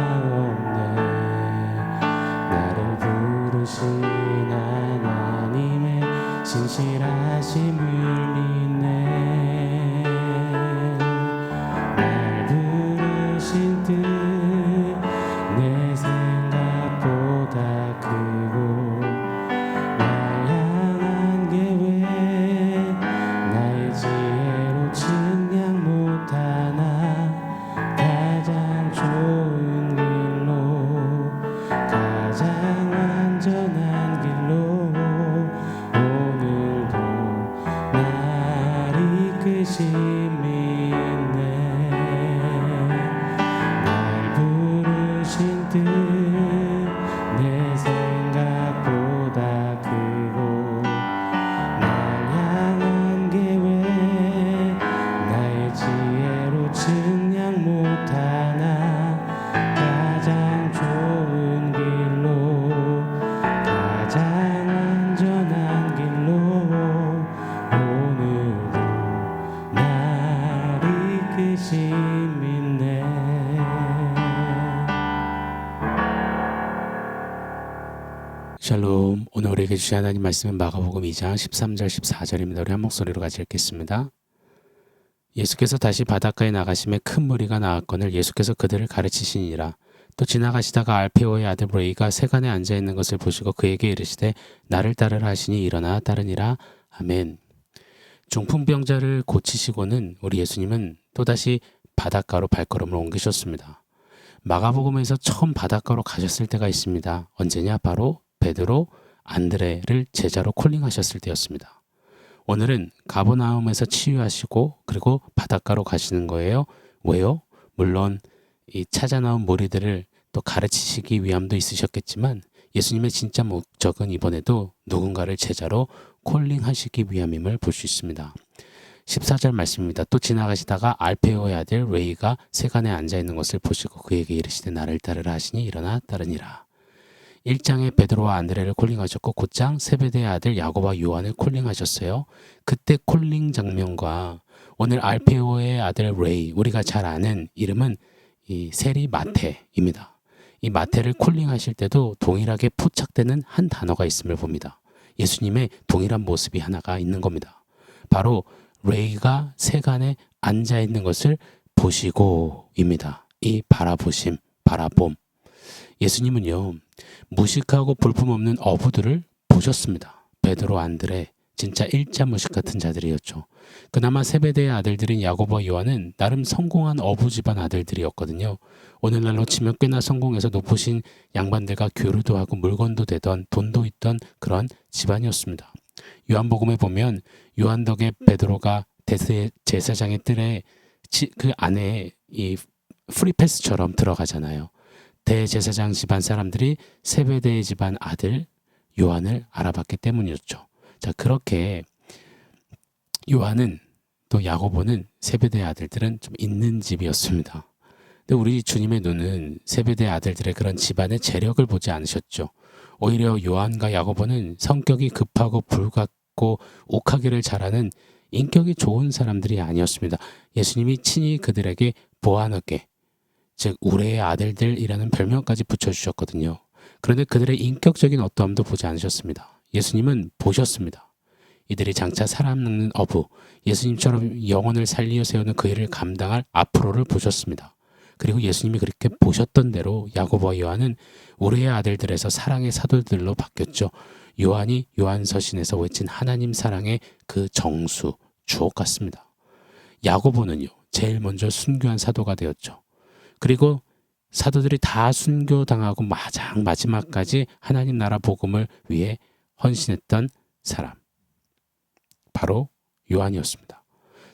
없네. 나를 부르신 하나님의 신실하심을 믿네. 날 부르신 뜻 내 생각보다 크고 날 향한 계획 나의 지혜로 측량 못하나 가장 좋은 길로 가장 안전한 길로 오늘도 날 이끄심 믿네. 날 부르신 뜻 내 생각보다 크고 날 향한 계획 나의 지혜로 측량 못하나 가장 좋은 길로 가장 안전한 길로 오늘도 날 이끄심 믿네. 샬롬. 오늘 우리에게 주신 하나님 말씀은 마가복음 2장 13절 14절입니다. 우리 한 목소리로 같이 읽겠습니다. 예수께서 다시 바닷가에 나가심에 큰 무리가 나왔거늘 예수께서 그들을 가르치시니라. 또 지나가시다가 알페오의 아들 레이가 세간에 앉아있는 것을 보시고 그에게 이르시되 나를 따르라 하시니 일어나 따르니라. 아멘. 중풍병자를 고치시고는 우리 예수님은 또다시 바닷가로 발걸음을 옮기셨습니다. 마가복음에서 처음 바닷가로 가셨을 때가 있습니다. 언제냐? 바로 베드로, 안드레를 제자로 콜링하셨을 때였습니다. 오늘은 가버나움에서 치유하시고 그리고 바닷가로 가시는 거예요. 왜요? 물론 이 찾아 나온 무리들을 또 가르치시기 위함도 있으셨겠지만 예수님의 진짜 목적은 이번에도 누군가를 제자로 콜링하시기 위함임을 볼 수 있습니다. 14절 말씀입니다. 또 지나가시다가 알페오의 아들 레이가 세간에 앉아있는 것을 보시고 그에게 이르시되 나를 따르라 하시니 일어나 따르니라. 1장에 베드로와 안드레를 콜링하셨고 9장 세베대의 아들 야고보와 요한을 콜링하셨어요. 그때 콜링 장면과 오늘 알페오의 아들 레이, 우리가 잘 아는 이름은 이 세리 마테입니다. 이 마테를 콜링하실 때도 동일하게 포착되는 한 단어가 있음을 봅니다. 예수님의 동일한 모습이 하나가 있는 겁니다. 바로 레이가 세간에 앉아있는 것을 보시고입니다. 이 바라보심, 바라봄. 예수님은요, 무식하고 볼품없는 어부들을 보셨습니다. 베드로, 안드레, 진짜 일자 무식 같은 자들이었죠. 그나마 세베대의 아들들인 야고보와 요한은 나름 성공한 어부 집안 아들들이었거든요. 오늘날로 치면 꽤나 성공해서 높으신 양반들과 교류도 하고 물건도 되던 돈도 있던 그런 집안이었습니다. 요한복음에 보면 요한 덕에 베드로가 제사장의 뜰에 그 안에 이 프리패스처럼 들어가잖아요. 대제사장 집안 사람들이 세베대의 집안 아들 요한을 알아봤기 때문이었죠. 자, 그렇게 요한은 또 야고보는 세베대의 아들들은 좀 있는 집이었습니다. 근데 우리 주님의 눈은 세베대의 아들들의 그런 집안의 재력을 보지 않으셨죠. 오히려 요한과 야고보는 성격이 급하고 불같고 욱하기를 잘하는 인격이 좋은 사람들이 아니었습니다. 예수님이 친히 그들에게 보아너게, 즉 우레의 아들들이라는 별명까지 붙여주셨거든요. 그런데 그들의 인격적인 어떠함도 보지 않으셨습니다. 예수님은 보셨습니다. 이들이 장차 사람 낚는 어부, 예수님처럼 영혼을 살리어 세우는 그 일을 감당할 앞으로를 보셨습니다. 그리고 예수님이 그렇게 보셨던 대로 야고보와 요한은 우레의 아들들에서 사랑의 사도들로 바뀌었죠. 요한이 요한서신에서 외친 하나님 사랑의 그 정수, 주옥 같습니다. 야고보는요, 제일 먼저 순교한 사도가 되었죠. 그리고 사도들이 다 순교당하고 가장 마지막까지 하나님 나라 복음을 위해 헌신했던 사람, 바로 요한이었습니다.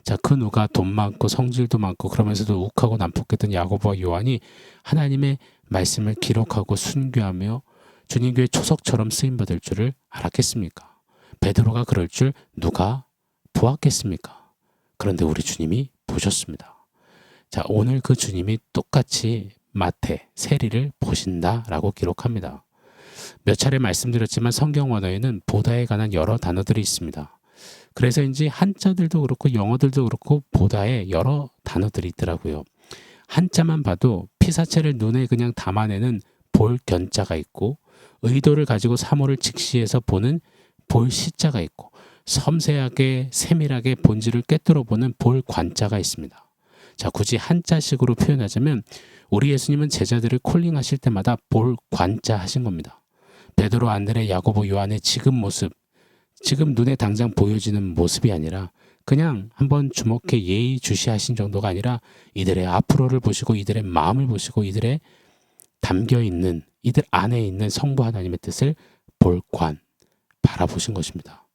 자, 그 누가 돈 많고 성질도 많고 그러면서도 욱하고 난폭했던 야고보와 요한이 하나님의 말씀을 기록하고 순교하며 주님교회 초석처럼 쓰임받을 줄을 알았겠습니까? 베드로가 그럴 줄 누가 보았겠습니까? 그런데 우리 주님이 보셨습니다. 자, 오늘 그 주님이 똑같이 마태, 세리를 보신다라고 기록합니다. 몇 차례 말씀드렸지만 성경 원어에는 보다에 관한 여러 단어들이 있습니다. 그래서인지 한자들도 그렇고 영어들도 그렇고 보다에 여러 단어들이 있더라고요. 한자만 봐도 피사체를 눈에 그냥 담아내는 볼 견자가 있고, 의도를 가지고 사물을 직시해서 보는 볼 시자가 있고, 섬세하게 세밀하게 본질을 꿰뚫어 보는 볼 관자가 있습니다. 자, 굳이 한자식으로 표현하자면 우리 예수님은 제자들을 콜링하실 때마다 볼 관자 하신 겁니다. 베드로, 안드레, 야고보, 요한의 지금 모습, 지금 눈에 당장 보여지는 모습이 아니라 그냥 한번 주목해 예의주시하신 정도가 아니라 이들의 앞으로를 보시고 이들의 마음을 보시고 이들의 담겨있는, 이들 안에 있는 성부 하나님의 뜻을 볼관 바라보신 것입니다.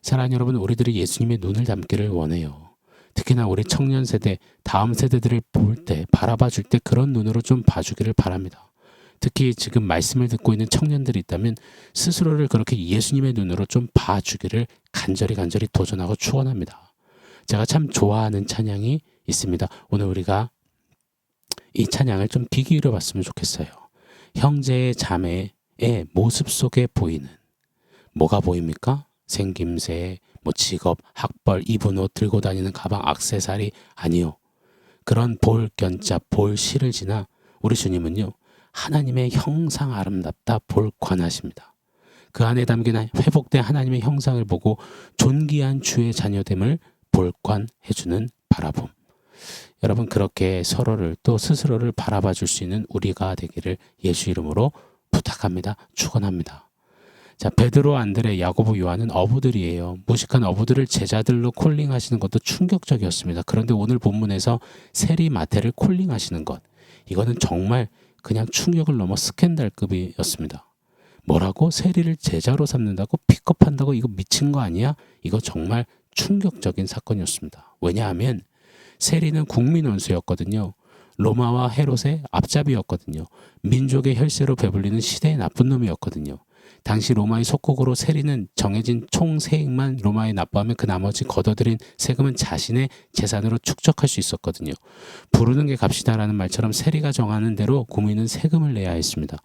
사랑하는 여러분, 우리들이 예수님의 눈을 담기를 원해요. 특히나 우리 청년 세대, 다음 세대들을 볼 때, 바라봐 줄 때 그런 눈으로 좀 봐주기를 바랍니다. 특히 지금 말씀을 듣고 있는 청년들이 있다면 스스로를 그렇게 예수님의 눈으로 좀 봐주기를 간절히 도전하고 축원합니다. 제가 참 좋아하는 찬양이 있습니다. 오늘 우리가 이 찬양을 좀 귀 기울여 봤으면 좋겠어요. 형제의 자매의 모습 속에 보이는, 뭐가 보입니까? 생김새, 직업, 학벌, 입은 옷, 들고 다니는 가방, 액세서리, 아니요. 그런 볼 견자, 볼 실을 지나 우리 주님은요, 하나님의 형상 아름답다 볼관하십니다. 그 안에 담긴 회복된 하나님의 형상을 보고 존귀한 주의 자녀됨을 볼관해주는 바라봄. 여러분, 그렇게 서로를 또 스스로를 바라봐 줄 수 있는 우리가 되기를 예수 이름으로 부탁합니다. 축원합니다. 자, 베드로, 안드레, 야고보, 요한은 어부들이에요. 무식한 어부들을 제자들로 콜링하시는 것도 충격적이었습니다. 그런데 오늘 본문에서 세리 마태를 콜링하시는 것, 이거는 정말 그냥 충격을 넘어 스캔들급이었습니다. 뭐라고? 세리를 제자로 삼는다고? 픽업한다고? 이거 미친 거 아니야? 이거 정말 충격적인 사건이었습니다. 왜냐하면 세리는 국민 원수였거든요. 로마와 헤롯의 앞잡이였거든요. 민족의 혈세로 배불리는 시대의 나쁜 놈이었거든요. 당시 로마의 속국으로 세리는 정해진 총 세액만 로마에 납부하면 그 나머지 걷어들인 세금은 자신의 재산으로 축적할 수 있었거든요. 부르는 게 값이다라는 말처럼 세리가 정하는 대로 국민은 세금을 내야 했습니다.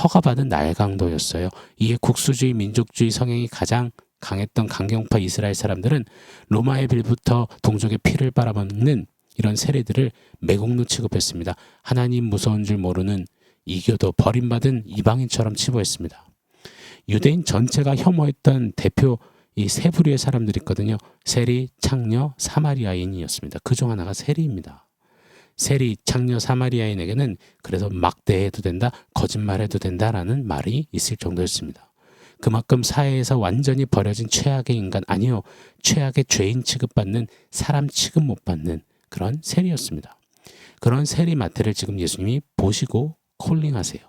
허가받은 날강도였어요. 이에 국수주의, 민족주의 성향이 가장 강했던 강경파 이스라엘 사람들은 로마의 빌부터 동족의 피를 빨아먹는 이런 세리들을 매국노 취급했습니다. 하나님 무서운 줄 모르는 이교도 버림받은 이방인처럼 치부했습니다. 유대인 전체가 혐오했던 대표 이 세 부류의 사람들이 있거든요. 세리, 창녀, 사마리아인이었습니다. 그중 하나가 세리입니다. 세리, 창녀, 사마리아인에게는 그래서 막대해도 된다, 거짓말해도 된다라는 말이 있을 정도였습니다. 그만큼 사회에서 완전히 버려진 최악의 인간, 아니요, 최악의 죄인 취급받는, 사람 취급 못 받는 그런 세리였습니다. 그런 세리 마태를 지금 예수님이 보시고 콜링하세요.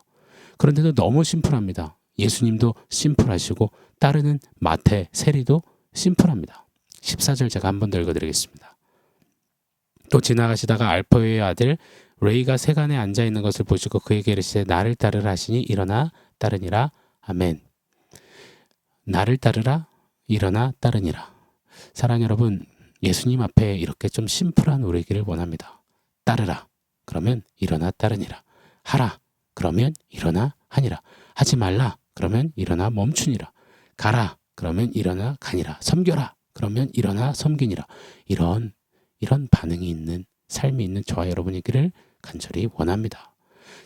그런데도 너무 심플합니다. 예수님도 심플하시고 따르는 마태, 세리도 심플합니다. 14절 제가 한 번 더 읽어드리겠습니다. 또 지나가시다가 알포의 아들 레이가 세간에 앉아있는 것을 보시고 그에게 이르시되 나를 따르라 하시니 일어나 따르니라. 아멘. 나를 따르라, 일어나 따르니라. 사랑하는 여러분, 예수님 앞에 이렇게 좀 심플한 우리에게를 원합니다. 따르라, 그러면 일어나 따르니라. 하라, 그러면 일어나 하니라. 하지 말라, 그러면 일어나 멈추니라. 가라, 그러면 일어나 가니라. 섬겨라, 그러면 일어나 섬기니라. 이런 반응이 있는, 삶이 있는 저와 여러분이기를 간절히 원합니다.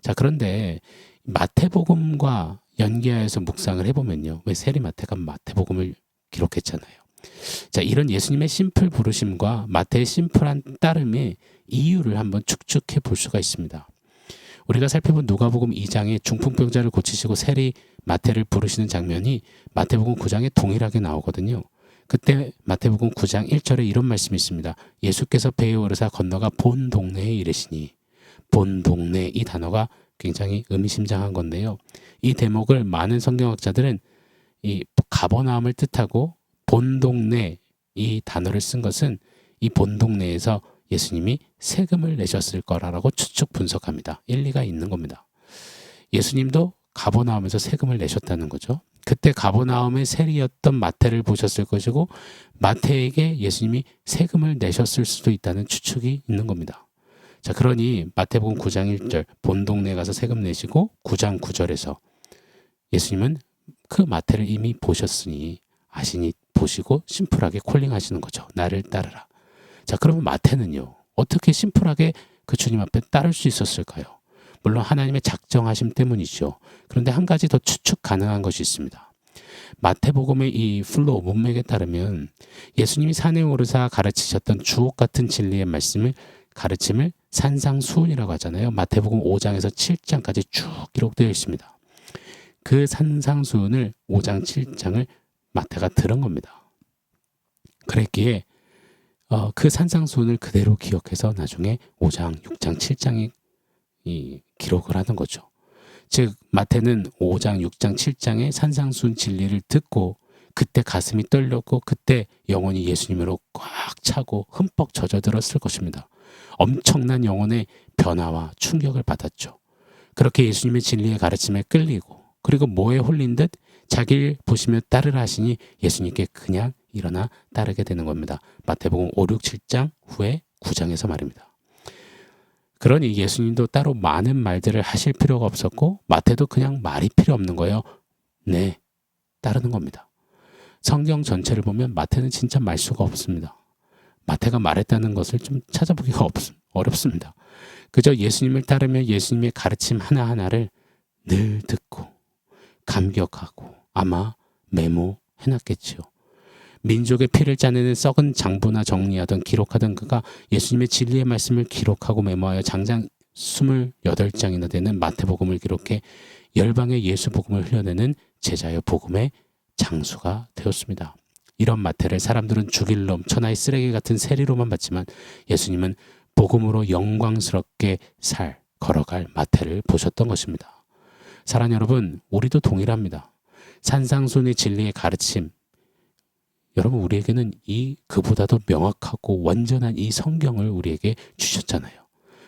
자, 그런데 마태복음과 연계하여서 묵상을 해보면요. 왜 세리 마태가 마태복음을 기록했잖아요. 자, 이런 예수님의 심플 부르심과 마태의 심플한 따름의 이유를 한번 축축해 볼 수가 있습니다. 우리가 살펴본 누가복음 2장에 중풍병자를 고치시고 세리 마태를 부르시는 장면이 마태복음 9장에 동일하게 나오거든요. 그때 마태복음 9장 1절에 이런 말씀이 있습니다. 예수께서 배에 오르사 건너가 본 동네에 이르시니, 본 동네, 이 단어가 굉장히 의미심장한 건데요. 이 대목을 많은 성경학자들은 이 가버나움을 뜻하고 본 동네, 이 단어를 쓴 것은 이 본 동네에서 예수님이 세금을 내셨을 거라고 추측 분석합니다. 일리가 있는 겁니다. 예수님도 가버나움에서 세금을 내셨다는 거죠. 그때 가버나움의 세리였던 마태를 보셨을 것이고 마태에게 예수님이 세금을 내셨을 수도 있다는 추측이 있는 겁니다. 자, 그러니 마태복음 9장 1절 본 동네에 가서 세금 내시고 9장 9절에서 예수님은 그 마태를 이미 보셨으니 아시니 보시고 심플하게 콜링하시는 거죠. 나를 따르라. 자, 그러면 마태는요, 어떻게 심플하게 그 주님 앞에 따를 수 있었을까요? 물론 하나님의 작정하심 때문이죠. 그런데 한 가지 더 추측 가능한 것이 있습니다. 마태복음의 이 플로우 문맥에 따르면 예수님이 산에 오르사 가르치셨던 주옥 같은 진리의 가르침을 산상수훈이라고 하잖아요. 마태복음 5장에서 7장까지 쭉 기록되어 있습니다. 그 산상수훈을 5장 7장을 마태가 들은 겁니다. 그랬기에 그 산상수훈을 그대로 기억해서 나중에 5장, 6장, 7장이 기록을 하는 거죠. 즉 마태는 5장, 6장, 7장의 산상수훈 진리를 듣고 그때 가슴이 떨렸고 그때 영혼이 예수님으로 꽉 차고 흠뻑 젖어들었을 것입니다. 엄청난 영혼의 변화와 충격을 받았죠. 그렇게 예수님의 진리의 가르침에 끌리고 그리고 뭐에 홀린 듯 자기를 보시며 따르라 하시니 예수님께 그냥 일어나 따르게 되는 겁니다. 마태복음 5, 6, 7장 후에 9장에서 말입니다. 그러니 예수님도 따로 많은 말들을 하실 필요가 없었고 마태도 그냥 말이 필요 없는 거예요. 네, 따르는 겁니다. 성경 전체를 보면 마태는 진짜 말수가 없습니다. 마태가 말했다는 것을 좀 찾아보기가 어렵습니다. 그저 예수님을 따르며 예수님의 가르침 하나하나를 늘 듣고 감격하고 아마 메모해놨겠지요. 민족의 피를 짜내는 썩은 장부나 정리하던 기록하던 그가 예수님의 진리의 말씀을 기록하고 메모하여 장장 28장이나 되는 마태복음을 기록해 열방의 예수 복음을 흘려내는 제자의 복음의 장수가 되었습니다. 이런 마태를 사람들은 죽일 놈, 천하의 쓰레기 같은 세리로만 봤지만 예수님은 복음으로 영광스럽게 걸어갈 마태를 보셨던 것입니다. 사랑 여러분, 우리도 동일합니다. 산상수훈의 진리의 가르침, 여러분 우리에게는 그보다도 명확하고 완전한 이 성경을 우리에게 주셨잖아요.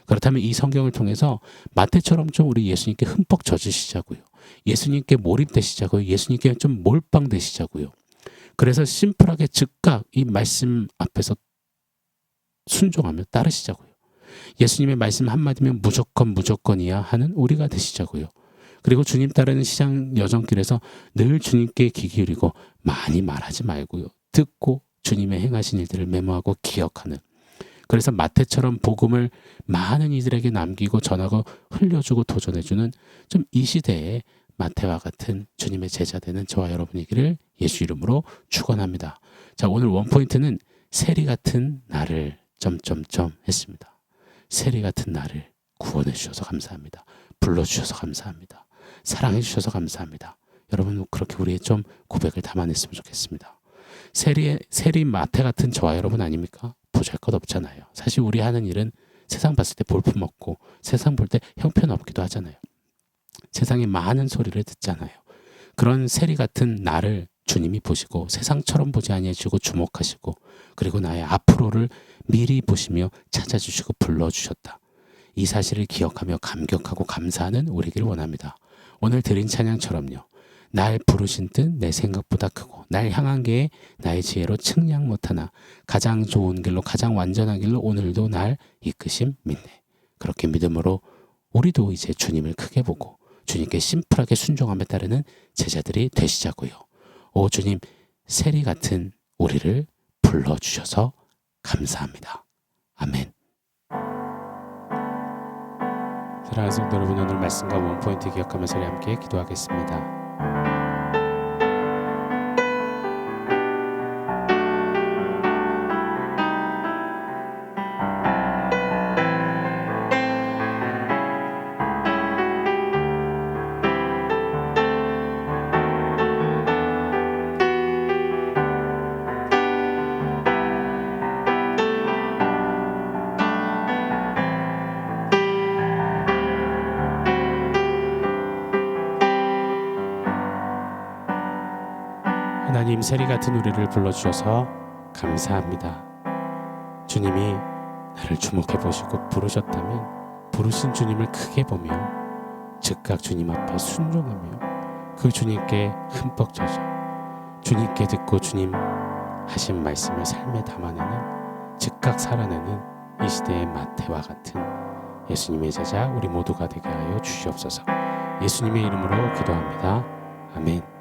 그렇다면 이 성경을 통해서 마태처럼 좀 우리 예수님께 흠뻑 젖으시자고요. 예수님께 몰입되시자고요. 예수님께 좀 몰빵되시자고요. 그래서 심플하게 즉각 이 말씀 앞에서 순종하며 따르시자고요. 예수님의 말씀 한마디면 무조건이야 하는 우리가 되시자고요. 그리고 주님 따르는 시장 여정길에서 늘 주님께 귀 기울이고 많이 말하지 말고요. 듣고 주님의 행하신 일들을 메모하고 기억하는, 그래서 마태처럼 복음을 많은 이들에게 남기고 전하고 흘려주고 도전해주는 좀 이 시대에 마태와 같은 주님의 제자 되는 저와 여러분이기를 예수 이름으로 축원합니다. 자, 오늘 원포인트는 세리 같은 나를 했습니다. 세리 같은 나를 구원해 주셔서 감사합니다. 불러주셔서 감사합니다. 사랑해 주셔서 감사합니다. 여러분 그렇게 우리의 좀 고백을 담아냈으면 좋겠습니다. 세리 마태 같은 저와 여러분 아닙니까? 보잘것없잖아요. 사실 우리 하는 일은 세상 봤을 때 볼품없고 세상 볼 때 형편없기도 하잖아요. 세상에 많은 소리를 듣잖아요. 그런 세리 같은 나를 주님이 보시고 세상처럼 보지 아니하시고 주목하시고 그리고 나의 앞으로를 미리 보시며 찾아주시고 불러주셨다. 이 사실을 기억하며 감격하고 감사하는 우리길 원합니다. 오늘 드린 찬양처럼요. 날 부르신 뜻 내 생각보다 크고 날 향한 게 나의 지혜로 측량 못하나 가장 좋은 길로 가장 완전한 길로 오늘도 날 이끄심 믿네. 그렇게 믿음으로 우리도 이제 주님을 크게 보고 주님께 심플하게 순종하며 따르는 제자들이 되시자고요. 오 주님, 세리 같은 우리를 불러주셔서 감사합니다. 아멘. 사랑하는 성도 여러분, 오늘 말씀과 원포인트 기억하면서 우리 함께 기도하겠습니다. 하나님, 세리 같은 우리를 불러주셔서 감사합니다. 주님이 나를 주목해 보시고 부르셨다면 부르신 주님을 크게 보며 즉각 주님 앞에 순종하며 그 주님께 흠뻑 젖어 주님께 듣고 주님 하신 말씀을 삶에 담아내는 즉각 살아내는 이 시대의 마태와 같은 예수님의 제자 우리 모두가 되게 하여 주시옵소서. 예수님의 이름으로 기도합니다. 아멘.